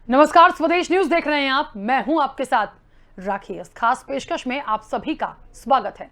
नमस्कार, स्वदेश न्यूज देख रहे हैं आप। मैं हूं आपके साथ राखी। इस खास पेशकश में आप सभी का स्वागत है।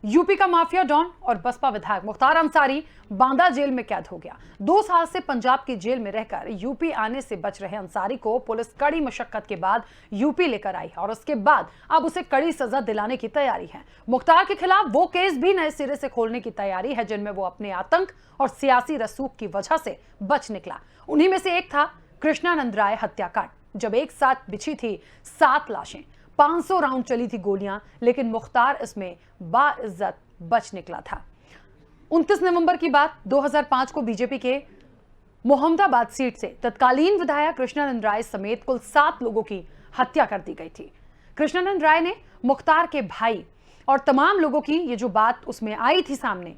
यूपी का माफिया डॉन और बसपा विधायक मुख्तार अंसारी बांदा जेल में कैद हो गया। 2 साल से पंजाब की जेल में रहकर यूपी आने से बच रहे अंसारी को पुलिस कड़ी मशक्कत के बाद यूपी लेकर आई है और उसके बाद अब उसे कड़ी सजा दिलाने की तैयारी है। मुख्तार के खिलाफ वो केस भी नए सिरे से खोलने की तैयारी है जिनमें वो अपने आतंक और सियासी रसूख की वजह से बच निकला। उन्हीं में से एक था कृष्णानंद राय हत्याकांड, जब एक साथ बिछी थी 7 लाशें, 500 राउंड चली थी गोलियां, लेकिन मुख्तार इसमें बाइज्जत बच निकला था। 29 नवंबर की बात, 2005 को बीजेपी के मोहम्मदाबाद सीट से तत्कालीन विधायक कृष्णानंद राय समेत कुल 7 लोगों की हत्या कर दी गई थी। कृष्णानंद राय ने मुख्तार के भाई और तमाम लोगों की ये जो बात उसमें आई थी सामने,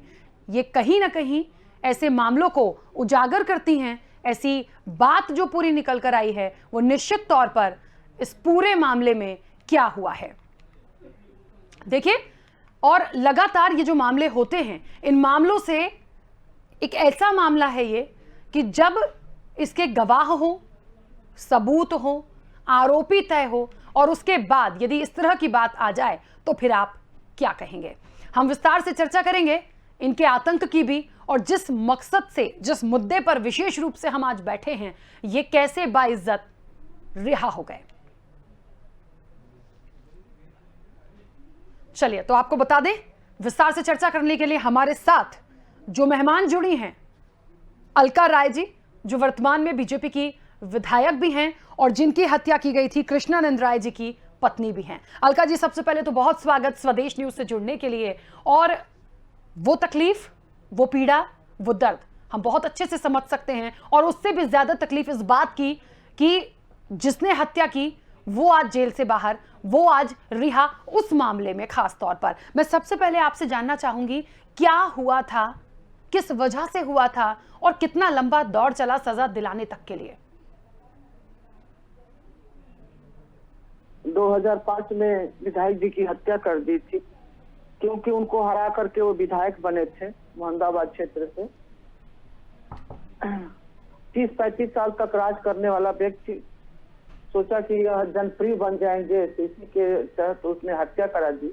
ये कहीं ना कहीं ऐसे मामलों को उजागर करती हैं। ऐसी बात जो पूरी निकल कर आई है वो निश्चित तौर पर इस पूरे मामले में क्या हुआ है देखिए। और लगातार ये जो मामले होते हैं, इन मामलों से एक ऐसा मामला है ये कि जब इसके गवाह हो, सबूत हो, आरोपी तय हो और उसके बाद यदि इस तरह की बात आ जाए तो फिर आप क्या कहेंगे। हम विस्तार से चर्चा करेंगे इनके आतंक की भी, और जिस मकसद से, जिस मुद्दे पर विशेष रूप से हम आज बैठे हैं, ये कैसे बाइज्जत रिहा हो गए। चलिए तो आपको बता दें, विस्तार से चर्चा करने के लिए हमारे साथ जो मेहमान जुड़ी हैं, अलका राय जी, जो वर्तमान में बीजेपी की विधायक भी हैं और जिनकी हत्या की गई थी कृष्णानंद राय जी की पत्नी भी हैं। अलका जी, सबसे पहले तो बहुत स्वागत स्वदेश न्यूज से जुड़ने के लिए। और वो तकलीफ, वो पीड़ा, वो दर्द हम बहुत अच्छे से समझ सकते हैं, और उससे भी ज्यादा तकलीफ इस बात की कि जिसने हत्या की वो आज जेल से बाहर, वो आज रिहा, उस मामले में खास तौर पर मैं सबसे पहले आपसे जानना चाहूंगी क्या हुआ था, किस वजह से हुआ था और कितना लंबा दौर चला सजा दिलाने तक के लिए। 2005 में विधायक जी की हत्या कर दी थी, क्योंकि उनको हरा करके वो विधायक बने थे मोहम्मदाबाद क्षेत्र से। 30-35 साल तक राज करने वाला व्यक्ति सोचा कि यह जनप्रिय बन जाएंगे, तो इसी के तहत उसने हत्या करा दी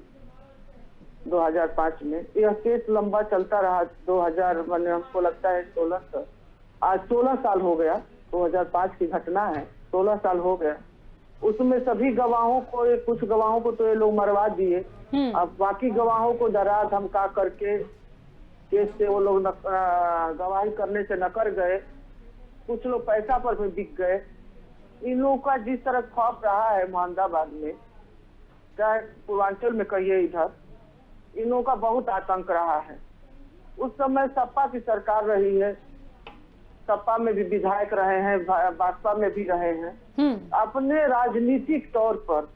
2005 में। यह केस लंबा चलता रहा। 2000 मैंने हमको लगता है 16 साल हो गया। 2005 की घटना है, 16 साल हो गया। उसमें सभी गवाहों को, कुछ गवाहों को तो ये लोग मरवा दिए, अब बाकी गवाहों को डरा धमका करके केस से वो लोग गवाही करने से नकर गए। कुछ लोग पैसा पर भी बिक गए। इन लोगों का जिस तरह खौफ रहा है मोहम्मदाबाद में, चाहे पूर्वांचल में कहिए, इधर इन लोगों का बहुत आतंक रहा है। उस समय सपा की सरकार रही है, सपा में भी विधायक रहे हैं, भाजपा में भी रहे हैं। अपने राजनीतिक तौर पर,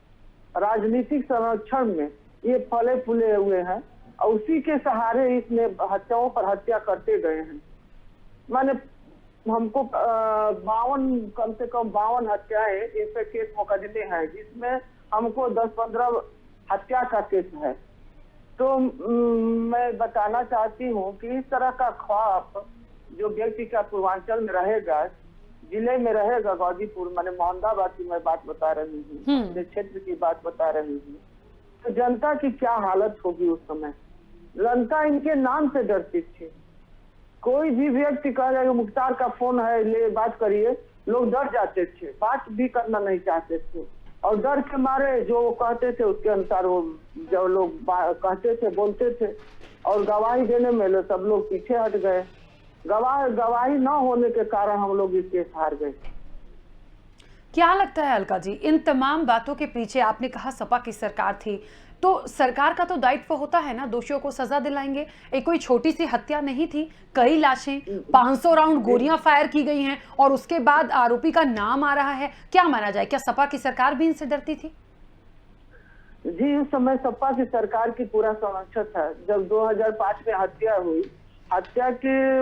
राजनीतिक संरक्षण में ये फले फूले हुए हैं और उसी के सहारे इसने हत्याओं पर हत्या करते गए हैं। माने हमको 52, कम से कम 52 हत्याएं इन पे केस मुकदमे हैं, जिसमें हमको 10-15 हत्या का केस है। तो मैं बताना चाहती हूँ कि इस तरह का खौफ जो व्यक्ति का पूर्वांचल में रहेगा, जिले में रहेगा, गाजीपुर माने मोहम्मदाबाद की मैं बात बता रही हूँ, अपने क्षेत्र की बात बता रही हूँ, तो जनता की क्या हालत होगी उस समय। जनता इनके नाम से डरती थी। कोई भी व्यक्ति कह रहा है मुख्तार का फोन है, ले बात करिए, लोग डर जाते थे, बात भी करना नहीं चाहते थे, और डर के मारे जो वो कहते थे उसके अनुसार वो जो लोग कहते थे, बोलते थे, और गवाही देने में सब लोग पीछे हट गए। गवाही न होने के कारण हम लोग इस केस हार गए। क्या लगता है अलका जी, इन तमाम बातों के पीछे, आपने कहा सपा की सरकार थी, तो सरकार का तो दायित्व होता है ना, दोषियों को सजा दिलाएंगे। एक कोई छोटी सी हत्या नहीं थी, कई लाशें, 500 राउंड गोलियां फायर की गई हैं और उसके बाद आरोपी का नाम आ रहा है। क्या माना जाए, क्या सपा की सरकार भी इनसे डरती थी? जी, उस समय सपा की सरकार की पूरा संरक्षण था। जब 2005 में हत्या हुई, हत्या के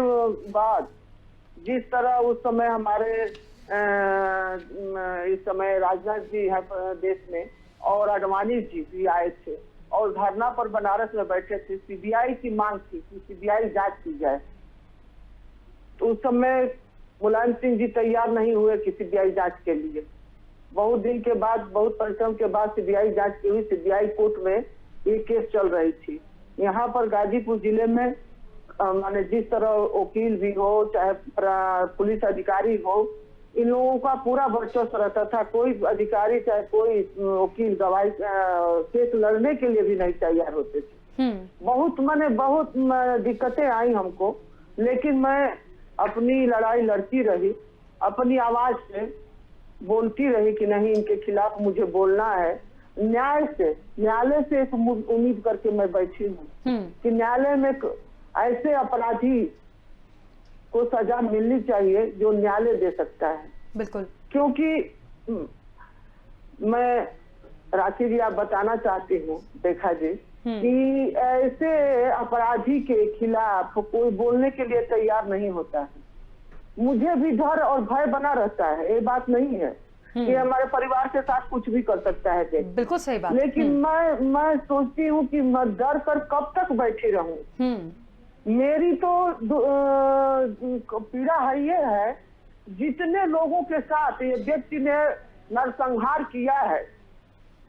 बाद जिस तरह उस समय हमारे इस समय राजनाथ जी है देश में, और आडवाणी जी भी आए थे और धरना पर बनारस में बैठे थे। सीबीआई की मांग थी कि सीबीआई जांच की जाए। तो उस समय मुलायम सिंह जी तैयार नहीं हुए कि सीबीआई जांच के लिए। बहुत दिन के बाद, बहुत परिश्रम के बाद सीबीआई जांच की हुई, सीबीआई कोर्ट में ये केस चल रही थी। यहाँ पर गाजीपुर जिले में माने जिस तरह वकील भी हो चाहे पुलिस अधिकारी हो, इन लोगों का पूरा वर्चस्व रहता था। कोई अधिकारी चाहे कोई वकील गवाही केस लड़ने के लिए भी नहीं तैयार होते थे। बहुत दिक्कतें आई हमको, लेकिन मैं अपनी लड़ाई लड़ती रही, अपनी आवाज से बोलती रही कि नहीं, इनके खिलाफ मुझे बोलना है। न्यायालय से एक उम्मीद करके मैं बैठी हूँ कि न्यायालय में ऐसे अपराधी को सजा मिलनी चाहिए जो न्यायालय दे सकता है। बिल्कुल, क्योंकि मैं राखी जी आप बताना चाहती हूँ देखा जी कि ऐसे अपराधी के खिलाफ कोई बोलने के लिए तैयार नहीं होता है। मुझे भी डर और भय बना रहता है, ये बात नहीं है कि हमारे परिवार के साथ कुछ भी कर सकता है। बिल्कुल सही बात। लेकिन मैं सोचती हूँ कि मैं डर कर कब तक बैठी रहूं। मेरी तो पीड़ा है ये है, जितने लोगों के साथ ये व्यक्ति ने नरसंहार किया है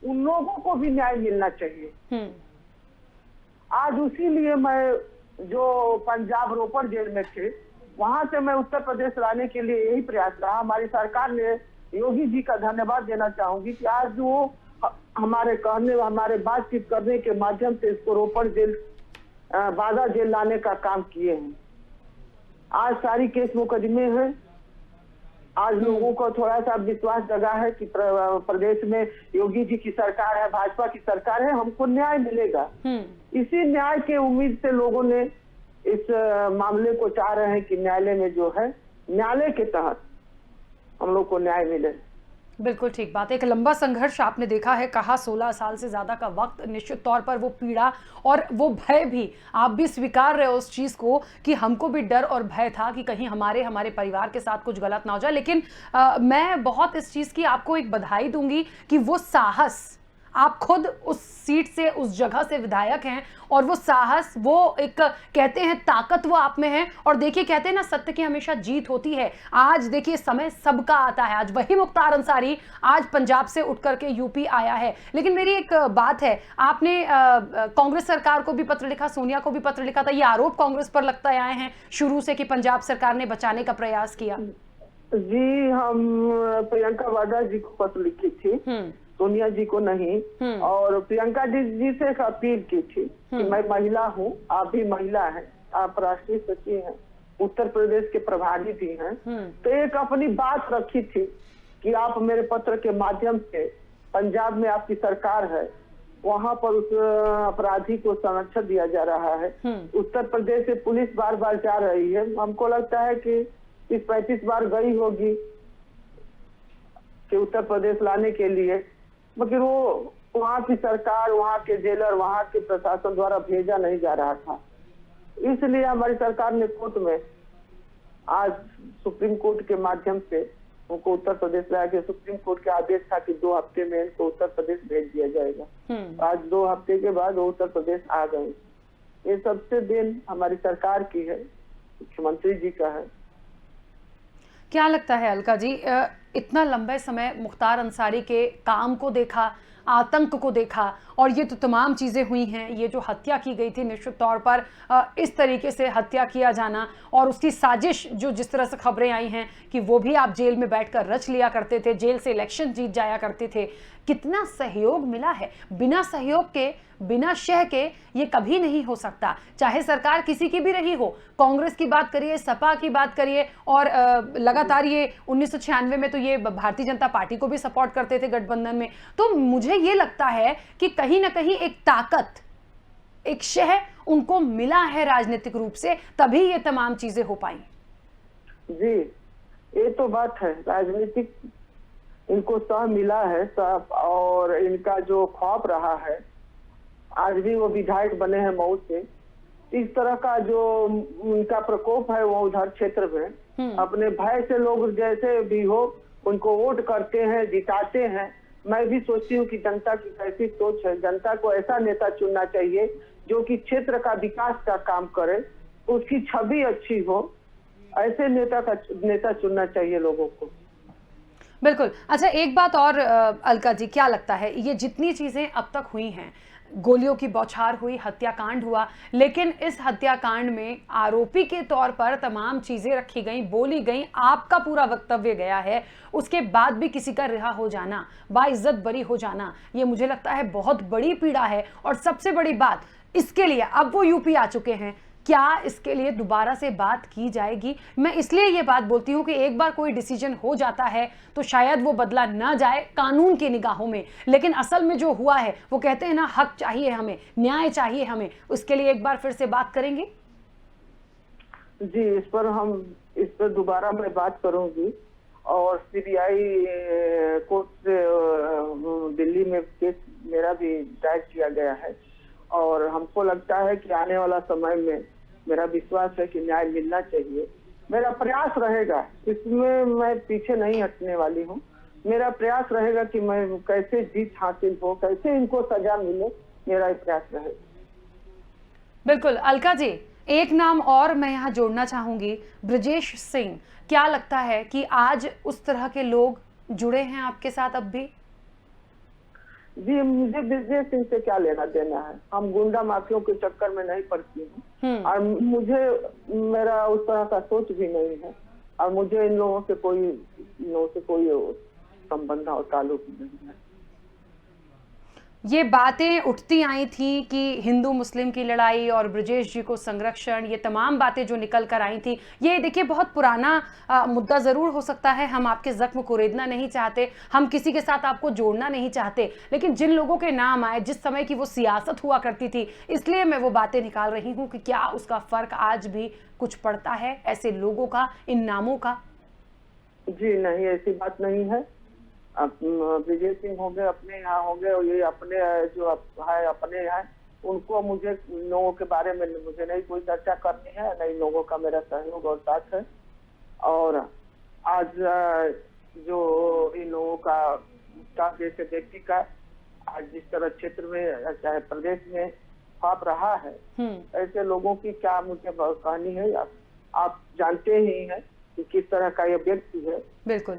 उन लोगों को भी न्याय मिलना चाहिए। आज उसी लिए मैं जो पंजाब रोपड़ जेल में थे वहां से मैं उत्तर प्रदेश लाने के लिए यही प्रयास रहा। हमारी सरकार ने, योगी जी का धन्यवाद देना चाहूंगी कि आज वो हमारे बातचीत करने के माध्यम से इसको रोपड़ जेल बांदा जेल लाने का काम किए हैं। आज सारी केस मुकदमे हैं। आज लोगों को थोड़ा सा विश्वास जगा है कि प्रदेश में योगी जी की सरकार है, भाजपा की सरकार है, हमको न्याय मिलेगा। इसी न्याय के उम्मीद से लोगों ने इस मामले को चाह रहे हैं कि न्यायालय में जो है, न्यायालय के तहत हम लोग को न्याय मिले। बिल्कुल ठीक बात है। एक लंबा संघर्ष आपने देखा है, कहा 16 साल से ज्यादा का वक्त। निश्चित तौर पर वो पीड़ा और वो भय भी आप भी स्वीकार रहे हो उस चीज को कि हमको भी डर और भय था कि कहीं हमारे परिवार के साथ कुछ गलत ना हो जाए। लेकिन मैं बहुत इस चीज की आपको एक बधाई दूंगी कि वो साहस, आप खुद उस सीट से, उस जगह से विधायक हैं और वो साहस, वो एक कहते हैं ताकत वो आप में है। और देखिए, कहते हैं ना, सत्य की हमेशा जीत होती है। आज देखिए, समय सबका आता है। आज वही मुख्तार अंसारी आज पंजाब से उठ करके यूपी आया है। लेकिन मेरी एक बात है, आपने कांग्रेस सरकार को भी पत्र लिखा, सोनिया को भी पत्र लिखा था। ये आरोप कांग्रेस पर लगता आए हैं शुरू से कि पंजाब सरकार ने बचाने का प्रयास किया। जी, हम प्रियंका वाड्रा जी को पत्र लिखी थी, सोनिया जी को नहीं। और प्रियंका जी से एक अपील की थी कि मैं महिला हूँ, आप भी महिला हैं, आप राष्ट्रीय सचिव हैं, उत्तर प्रदेश के प्रभारी भी हैं, तो एक अपनी बात रखी थी कि आप मेरे पत्र के माध्यम से, पंजाब में आपकी सरकार है, वहां पर उस अपराधी को संरक्षण दिया जा रहा है। उत्तर प्रदेश से पुलिस बार बार जा रही है, हमको लगता है कि 30-35 बार गई होगी कि उत्तर प्रदेश लाने के लिए, मगर वो वहाँ की सरकार, वहाँ के जेलर, वहाँ के प्रशासन द्वारा भेजा नहीं जा रहा था। इसलिए हमारी सरकार ने कोर्ट में आज सुप्रीम कोर्ट के माध्यम से उनको उत्तर प्रदेश लाया गया। सुप्रीम कोर्ट का आदेश था कि 2 हफ्ते में इनको उत्तर प्रदेश भेज दिया जाएगा। आज 2 हफ्ते के बाद वो उत्तर प्रदेश आ गए। ये सबसे देन हमारी सरकार की है, मुख्यमंत्री जी का है। क्या लगता है अलका जी, इतना लंबे समय मुख्तार अंसारी के काम को देखा, आतंक को देखा, और ये तो तमाम चीज़ें हुई हैं, ये जो हत्या की गई थी, निश्चित तौर पर इस तरीके से हत्या किया जाना और उसकी साजिश, जो जिस तरह से खबरें आई हैं कि वो भी आप जेल में बैठकर रच लिया करते थे, जेल से इलेक्शन जीत जाया करते थे, कितना सहयोग मिला है। बिना सहयोग के, बिना शह के ये कभी नहीं हो सकता, चाहे सरकार किसी की भी रही हो। कांग्रेस की बात करिए, सपा की बात करिए, और लगातार ये 1996 में तो ये भारतीय जनता पार्टी को भी सपोर्ट करते थे गठबंधन में। तो मुझे ये लगता है कि कहीं ना कहीं एक ताकत, एक शह उनको मिला है राजनीतिक रूप से, तभी ये तमाम चीजें हो पाई। जी, ये तो बात है, राजनीतिक इनको सह मिला है सब, और इनका जो खौफ रहा है, आज भी वो विधायक बने हैं मऊ से। इस तरह का जो उनका प्रकोप है वो उधर क्षेत्र में, अपने भय से लोग जैसे भी हो उनको वोट करते हैं, जिताते हैं। मैं भी सोचती हूँ कि जनता की कैसी सोच है, जनता को ऐसा नेता चुनना चाहिए जो कि क्षेत्र का विकास का काम करे, उसकी छवि अच्छी हो, ऐसे नेता चुनना चाहिए लोगों को। बिल्कुल। अच्छा, एक बात और अलका जी, क्या लगता है ये जितनी चीज़ें अब तक हुई हैं, गोलियों की बौछार हुई, हत्याकांड हुआ, लेकिन इस हत्याकांड में आरोपी के तौर पर तमाम चीज़ें रखी गईं, बोली गईं, आपका पूरा वक्तव्य गया है, उसके बाद भी किसी का रिहा हो जाना, बाइज़्ज़त बरी हो जाना, ये मुझे लगता है बहुत बड़ी पीड़ा है। और सबसे बड़ी बात, इसके लिए अब वो यूपी आ चुके हैं, क्या इसके लिए दोबारा से बात की जाएगी? मैं इसलिए ये बात बोलती हूँ कि एक बार कोई डिसीजन हो जाता है तो शायद वो बदला ना जाए कानून की निगाहों में, लेकिन असल में जो हुआ है, वो कहते हैं ना, हक चाहिए हमें, न्याय चाहिए हमें, उसके लिए एक बार फिर से बात करेंगे? जी, इस पर दोबारा मैं बात करूंगी। और सीबीआई कोर्ट से दिल्ली में केस मेरा भी दायर किया गया है, और हमको लगता है कि आने वाला समय में, मेरा विश्वास है कि न्याय मिलना चाहिए। मेरा प्रयास रहेगा, इसमें मैं पीछे नहीं हटने वाली हूँ। मेरा प्रयास रहेगा कि मैं कैसे जीत हासिल हो, कैसे इनको सजा मिले, मेरा ये प्रयास रहेगा। बिल्कुल। अलका जी, एक नाम और मैं यहाँ जोड़ना चाहूंगी, ब्रजेश सिंह। क्या लगता है कि आज उस तरह के लोग जुड़े हैं आपके साथ अब भी? जी, मुझे विजय सिंह से क्या लेना देना है। हम गुंडा माफियों के चक्कर में नहीं पड़ती हूँ, और मेरा उस तरह का सोच भी नहीं है, और मुझे इन लोगों से कोई संबंध और ताल्लुक नहीं है। ये बातें उठती आई थी कि हिंदू मुस्लिम की लड़ाई और ब्रजेश जी को संरक्षण, ये तमाम बातें जो निकल कर आई थी, ये देखिए बहुत पुराना मुद्दा ज़रूर हो सकता है। हम आपके ज़ख्म को रेदना नहीं चाहते, हम किसी के साथ आपको जोड़ना नहीं चाहते, लेकिन जिन लोगों के नाम आए, जिस समय की वो सियासत हुआ करती थी, इसलिए मैं वो बातें निकाल रही हूँ कि क्या उसका फ़र्क आज भी कुछ पड़ता है ऐसे लोगों का, इन नामों का? जी नहीं, ऐसी बात नहीं है। विजय सिंह हो गए, अपने यहाँ हो गए, और ये अपने जो है अपने हैं, उनको मुझे लोगों के बारे में मुझे नहीं कोई चर्चा करनी है, नहीं लोगों का मेरा सहयोग और साथ है। और आज जो इन लोगों का जैसे व्यक्ति का आज जिस तरह क्षेत्र में चाहे प्रदेश में छाप रहा है, ऐसे लोगों की क्या मुझे कहानी है, आप जानते ही हैं कि किस तरह का ये व्यक्ति है। बिल्कुल।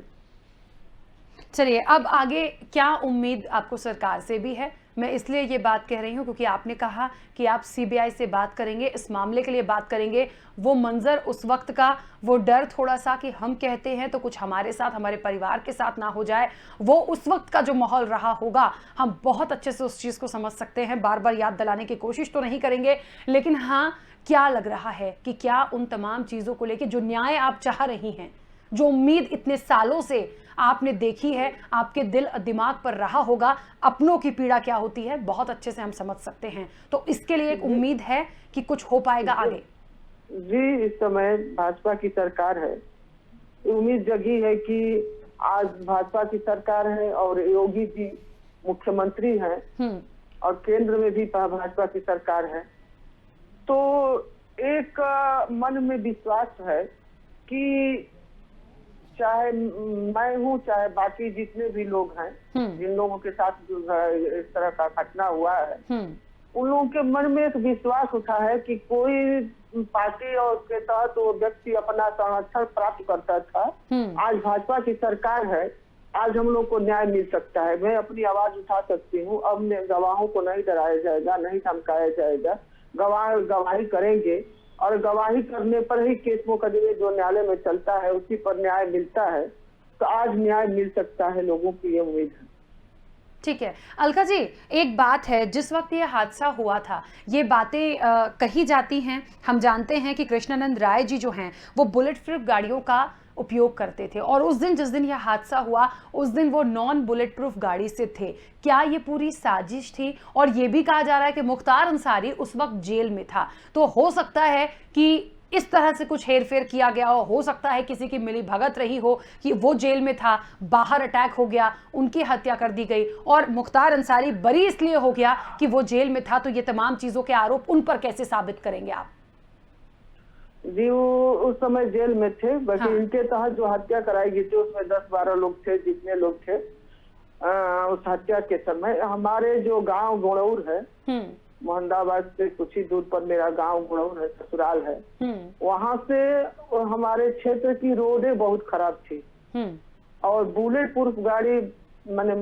चलिए, अब आगे क्या उम्मीद आपको सरकार से भी है? मैं इसलिए ये बात कह रही हूँ क्योंकि आपने कहा कि आप सीबीआई से बात करेंगे, इस मामले के लिए बात करेंगे। वो मंजर उस वक्त का, वो डर थोड़ा-सा कि हम कहते हैं तो कुछ हमारे साथ, हमारे परिवार के साथ ना हो जाए, वो उस वक्त का जो माहौल रहा होगा, हम बहुत अच्छे से उस चीज़ को समझ सकते हैं। बार-बार याद दिलाने की कोशिश तो नहीं करेंगे, लेकिन हाँ, क्या लग रहा है कि क्या उन तमाम चीज़ों को लेके जो न्याय आप चाह रही हैं, जो उम्मीद इतने सालों से आपने देखी है, आपके दिल दिमाग पर रहा होगा, अपनों की पीड़ा क्या होती है, बहुत अच्छे से हम समझ सकते हैं। तो इसके लिए एक उम्मीद है कि कुछ हो पाएगा आगे? जी, इस समय भाजपा की सरकार है, उम्मीद जगी है कि आज भाजपा की सरकार है और योगी जी मुख्यमंत्री हैं, और केंद्र में भी भाजपा की सरकार है। तो एक मन में विश्वास है कि चाहे मैं हूँ, चाहे बाकी जितने भी लोग हैं, जिन लोगों के साथ इस तरह का घटना हुआ है, उन लोगों के मन में एक विश्वास उठा है कि कोई पार्टी और के तहत वो व्यक्ति अपना संरक्षण प्राप्त करता था। आज भाजपा की सरकार है, आज हम लोग को न्याय मिल सकता है। मैं अपनी आवाज उठा सकती हूँ। अब गवाहों को नहीं डराया जाएगा, नहीं धमकाया जाएगा। गवाह गवाही करेंगे, और गवाही करने पर ही केस मुकदमे जो न्यायालय में चलता है उसी पर न्याय मिलता है। तो आज न्याय मिल सकता है, लोगों की ये उम्मीद है। ठीक है। अलका जी, एक बात है, जिस वक्त ये हादसा हुआ था, ये बातें कही जाती हैं, हम जानते हैं कि कृष्णानंद राय जी जो हैं, वो बुलेट प्रूफ गाड़ियों का उपयोग करते थे, और उस दिन जिस दिन यह हादसा हुआ, उस दिन वो नॉन बुलेट प्रूफ गाड़ी से थे। क्या ये पूरी साजिश थी? और ये भी कहा जा रहा है कि मुख्तार अंसारी उस वक्त जेल में था, तो हो सकता है कि इस तरह से कुछ हेरफेर किया गया हो सकता है किसी की मिली भगत रही हो कि वो जेल में था, बाहर अटैक हो गया, उनकी हत्या कर दी गई, और मुख्तार अंसारी बरी इसलिए हो गया कि वो जेल में था। तो ये तमाम चीजों के आरोप उन पर कैसे साबित करेंगे आप? जी, वो उस समय जेल में थे, बल्कि इनके तहत जो हत्या कराई गई थी उसमें 10-12 लोग थे, जितने लोग थे उस हत्या के समय। हमारे जो गांव गुणौर है, मोहम्मदाबाद से कुछ ही दूर पर मेरा गांव गुणौर है, ससुराल है, वहां से हमारे क्षेत्र की रोडें बहुत खराब थी। और बुलेट प्रूफ गाड़ी माने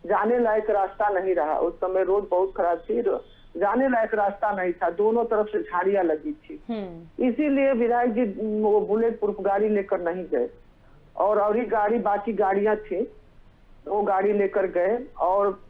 जाने लायक रास्ता नहीं रहा। उस समय रोड बहुत खराब थी, जाने लायक रास्ता नहीं था, दोनों तरफ से झाड़ियां लगी थी। इसीलिए विधायक जी वो बुलेट प्रूफ गाड़ी लेकर नहीं गए और ही गाड़ी बाकी गाड़ियां थी, वो गाड़ी लेकर गए और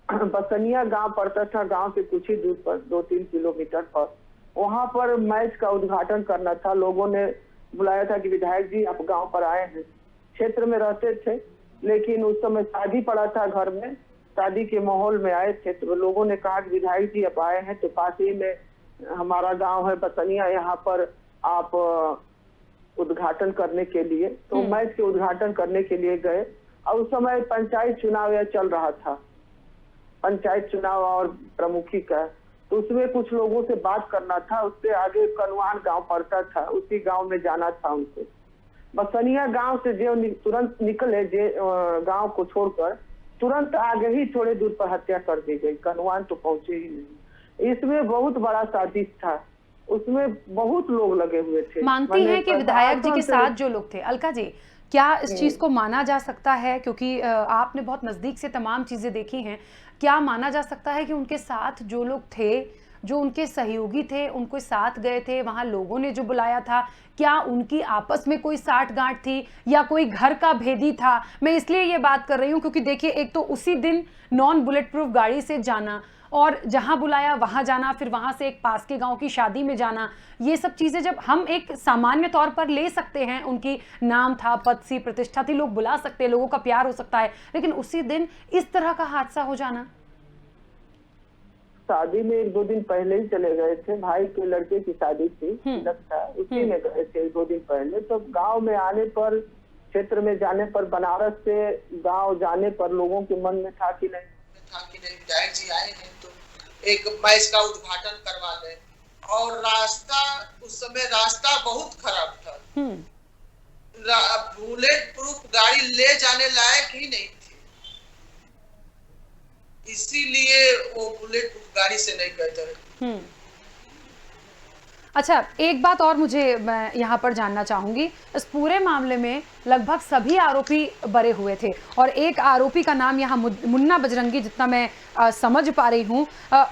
बसनिया गांव पड़ता था, गांव से कुछ ही दूर पर 2-3 किलोमीटर पर, वहां पर मैच का उद्घाटन करना था। लोगों ने बुलाया था कि विधायक जी आप गांव पर आए हैं। क्षेत्र में रहते थे लेकिन उस समय शादी पड़ा था घर में, शादी के माहौल में आए थे, तो लोगों ने कहा कि विधायक जी आप आए हैं तो पास ही में हमारा गांव है बसनिया, यहाँ पर आप उद्घाटन करने के लिए, तो मैच के उद्घाटन करने के लिए गए। और उस समय पंचायत चुनाव यह चल रहा था, पंचायत चुनाव और प्रमुखी का, तो उसमें कुछ लोगों से बात करना था। उससे आगे कनवान गांव पड़ता था, उसी गांव में जाना था उनसे। बसनिया गांव से जो तुरंत निकले गांव को छोड़कर, तुरंत आगे ही थोड़े दूर पर हत्या कर दी गई, कनवान तो पहुंचे ही नहीं। इसमें बहुत बड़ा साजिश था, उसमें बहुत लोग लगे हुए थे। मानती हैं कि विधायक जी के साथ जो लोग थे, अलका जी, क्या इस चीज को माना जा सकता है, क्योंकि आपने बहुत नजदीक से तमाम चीजें देखी हैं, क्या माना जा सकता है कि उनके साथ जो लोग थे, जो उनके सहयोगी थे, उनको साथ गए थे, वहां लोगों ने जो बुलाया था, क्या उनकी आपस में कोई साठगांठ थी या कोई घर का भेदी था? मैं इसलिए ये बात कर रही हूं क्योंकि देखिए, एक तो उसी दिन नॉन बुलेट प्रूफ गाड़ी से जाना और जहां बुलाया वहां जाना, फिर वहां से एक पास के गांव की शादी में जाना, ये सब चीजें जब हम एक सामान्य तौर पर ले सकते हैं, उनकी नाम था, पद सी प्रतिष्ठा थी, लोग बुला सकते हैं, लोगों का प्यार हो सकता है, लेकिन उसी दिन इस तरह का हादसा हो जाना। शादी में 1-2 दिन पहले ही चले गए थे, भाई के लड़के की शादी थी, तिलक था, उसी में गए थे 1-2 दिन पहले। तो गांव में आने पर, क्षेत्र में जाने पर, बनारस से गांव जाने पर लोगों के मन में था कि नहीं विधायक जी आए हैं तो एक मैच का उद्घाटन करवा दें। और रास्ता, उस समय रास्ता बहुत खराब था, बुलेट प्रूफ गाड़ी ले जाने लायक ही नहीं थी, इसीलिए वो बुलेट प्रूफ गाड़ी से नहीं गए थे। अच्छा, एक बात और मैं यहाँ पर जानना चाहूंगी, इस पूरे मामले में लगभग सभी आरोपी बरे हुए थे और एक आरोपी का नाम यहाँ मुन्ना बजरंगी, जितना मैं समझ पा रही हूँ,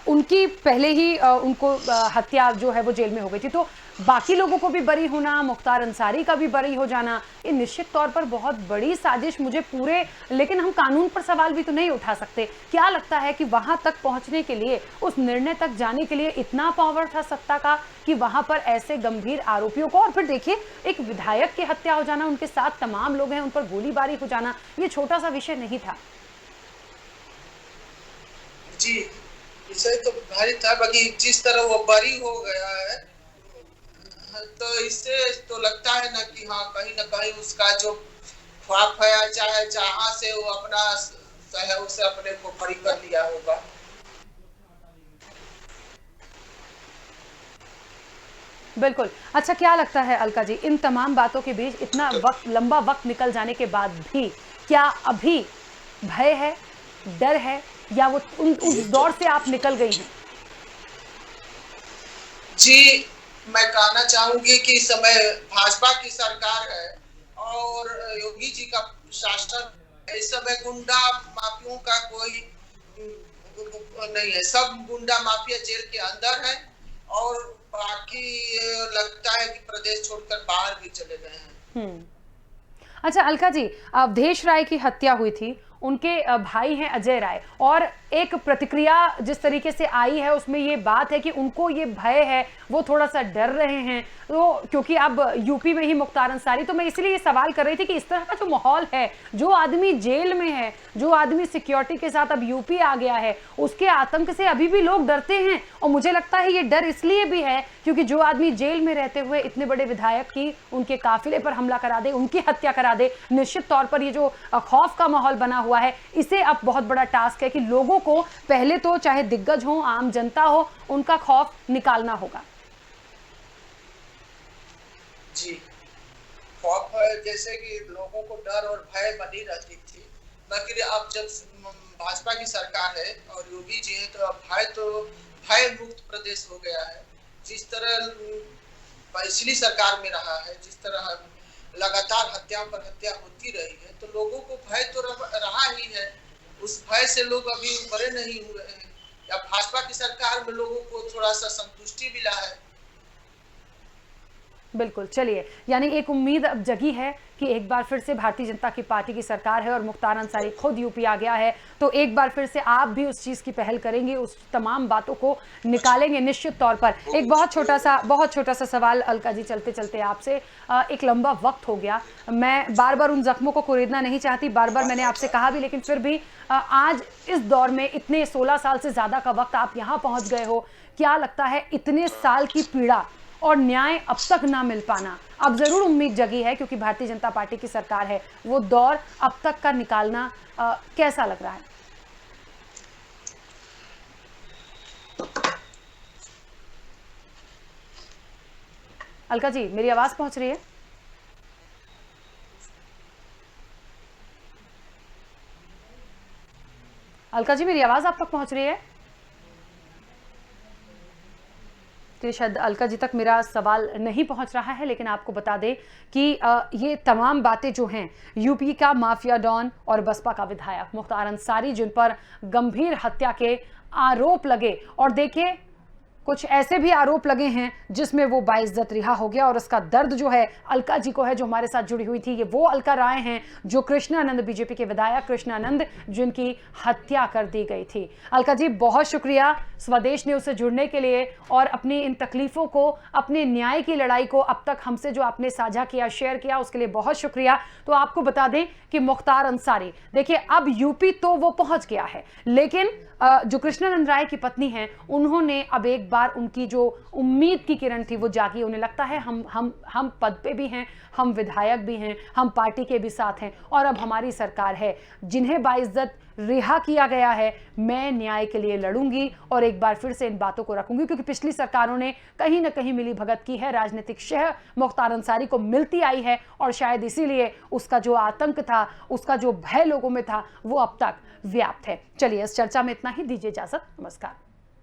उनकी पहले ही उनको हत्या जो है वो जेल में हो गई थी, तो बाकी लोगों को भी बरी होना, मुख्तार अंसारी का भी बरी हो जाना, ये निश्चित तौर पर बहुत बड़ी साजिश मुझे पूरे, लेकिन हम कानून पर सवाल भी तो नहीं उठा सकते। क्या लगता है कि वहां तक पहुंचने के लिए, उस निर्णय तक जाने के लिए इतना पावर था सत्ता का कि वहां पर ऐसे गंभीर आरोपियों को, और फिर देखिए एक विधायक की हत्या हो जाना, उनके साथ तमाम लोग हैं, उन पर गोलीबारी हो जाना, ये छोटा सा विषय नहीं था। जी, विषय तो भारी था, बाकी जिस तरह वो बरी हो गया है तो इससे तो लगता है ना कि हाँ, कहीं ना कहीं उसका जो ख्वाब है, चाहे जहां से वो अपना सहयोग से अपने को बरी कर लिया होगा। बिल्कुल। अच्छा, क्या लगता है अलका जी, इन तमाम बातों के बीच इतना वक्त, लंबा वक्त निकल जाने के बाद भी क्या अभी भय है, डर है, या वो उस दौर से आप निकल गई हैं? जी, मैं कहना चाहूंगी कि इस समय भाजपा की सरकार है और योगी जी का शासन, इस समय गुंडा माफियों का कोई नहीं है, सब गुंडा माफिया जेल के अंदर है और बाकी लगता है कि प्रदेश छोड़कर बाहर भी चले गए हैं। अच्छा अलका जी, अवधेश राय की हत्या हुई थी, उनके भाई हैं अजय राय, और एक प्रतिक्रिया जिस तरीके से आई है उसमें ये बात है कि उनको ये भय है, वो थोड़ा सा डर रहे हैं, तो क्योंकि अब यूपी में ही मुख्तार अंसारी, तो मैं इसलिए ये सवाल कर रही थी कि इस तरह का जो माहौल है, जो आदमी जेल में है, जो आदमी सिक्योरिटी के साथ अब यूपी आ गया है, उसके आतंक से अभी भी लोग डरते हैं, और मुझे लगता है ये डर इसलिए भी है क्योंकि जो आदमी जेल में रहते हुए इतने बड़े विधायक की, उनके काफिले पर हमला करा दे, उनकी हत्या करा दे, निश्चित तौर पर ये जो खौफ का माहौल बना हुआ है, इसे अब बहुत बड़ा टास्क है कि लोगों को पहले तो, चाहे दिग्गज हो, आम जनता हो, उनका खौफ निकालना होगा। जी, खौफ है, जैसे कि लोगों को डर और भय बनी रहती थी, बाकी अब जब भाजपा की सरकार है और योगी जी है तो भय मुक्त प्रदेश हो गया है। जिस तरह पिछली सरकार में रहा है, जिस तरह लगातार हत्या पर हत्या होती रही है, तो लोगों को भय तो रहा ही है। उस भय से लोग अभी उभरे नहीं हुए हैं, या भाजपा की सरकार में लोगों को थोड़ा सा संतुष्टि मिला है। बिल्कुल, चलिए, यानी एक उम्मीद अब जगी है कि एक बार फिर से भारतीय जनता की पार्टी की सरकार है और मुख्तार अंसारी खुद यूपी आ गया है, तो एक बार फिर से आप भी उस चीज़ की पहल करेंगे, उस तमाम बातों को निकालेंगे निश्चित तौर पर। एक बहुत छोटा सा सवाल अलका जी, चलते चलते आपसे, एक लंबा वक्त हो गया, मैं बार बार उन जख्मों को कुरेदना नहीं चाहती, बार बार मैंने आपसे कहा भी, लेकिन फिर भी आज इस दौर में इतने 16 साल से ज़्यादा का वक्त आप यहाँ पहुँच गए हो, क्या लगता है इतने साल की पीड़ा और न्याय अब तक ना मिल पाना, अब जरूर उम्मीद जगी है क्योंकि भारतीय जनता पार्टी की सरकार है, वो दौर अब तक का निकालना कैसा लग रहा है? अलका जी, मेरी आवाज पहुंच रही है? अलका जी, मेरी आवाज आप तक पहुंच रही है? तो शायद अलका जी तक मेरा सवाल नहीं पहुंच रहा है, लेकिन आपको बता दें कि ये तमाम बातें जो हैं, यूपी का माफिया डॉन और बसपा का विधायक मुख्तार अंसारी, जिन पर गंभीर हत्या के आरोप लगे, और देखिए कुछ ऐसे भी आरोप लगे हैं जिसमें वो बाइज्जत रिहा हो गया, और उसका दर्द जो है अलका जी को है, जो हमारे साथ जुड़ी हुई थी। ये वो अलका राय हैं जो कृष्णानंद, बीजेपी के विधायक कृष्णानंद, जिनकी हत्या कर दी गई थी। अलका जी, बहुत शुक्रिया स्वदेश न्यूज़ से जुड़ने के लिए, और अपनी इन तकलीफों को, अपने न्याय की लड़ाई को अब तक हमसे जो आपने साझा किया, शेयर किया, उसके लिए बहुत शुक्रिया। तो आपको बता दें कि मुख्तार अंसारी, देखिए अब यूपी तो वो पहुंच गया है, लेकिन जो कृष्णानंद राय की पत्नी हैं, उन्होंने अब एक बार उनकी जो उम्मीद की किरण थी वो जागी। उन्हें लगता है हम पद पे भी हैं, हम विधायक भी हैं, हम पार्टी के भी साथ हैं, और अब हमारी सरकार है। जिन्हें बाइज्जत रिहा किया गया है, मैं न्याय के लिए लड़ूंगी और एक बार फिर से इन बातों को रखूंगी, क्योंकि पिछली सरकारों ने कहीं ना कहीं मिली भगत की है, राजनीतिक शह मुख्तार अंसारी को मिलती आई है, और शायद इसीलिए उसका जो आतंक था, उसका जो भय लोगों में था, वो अब तक व्याप्त है। चलिए, इस चर्चा में इतना ही, दीजिए इजाजत, नमस्कार।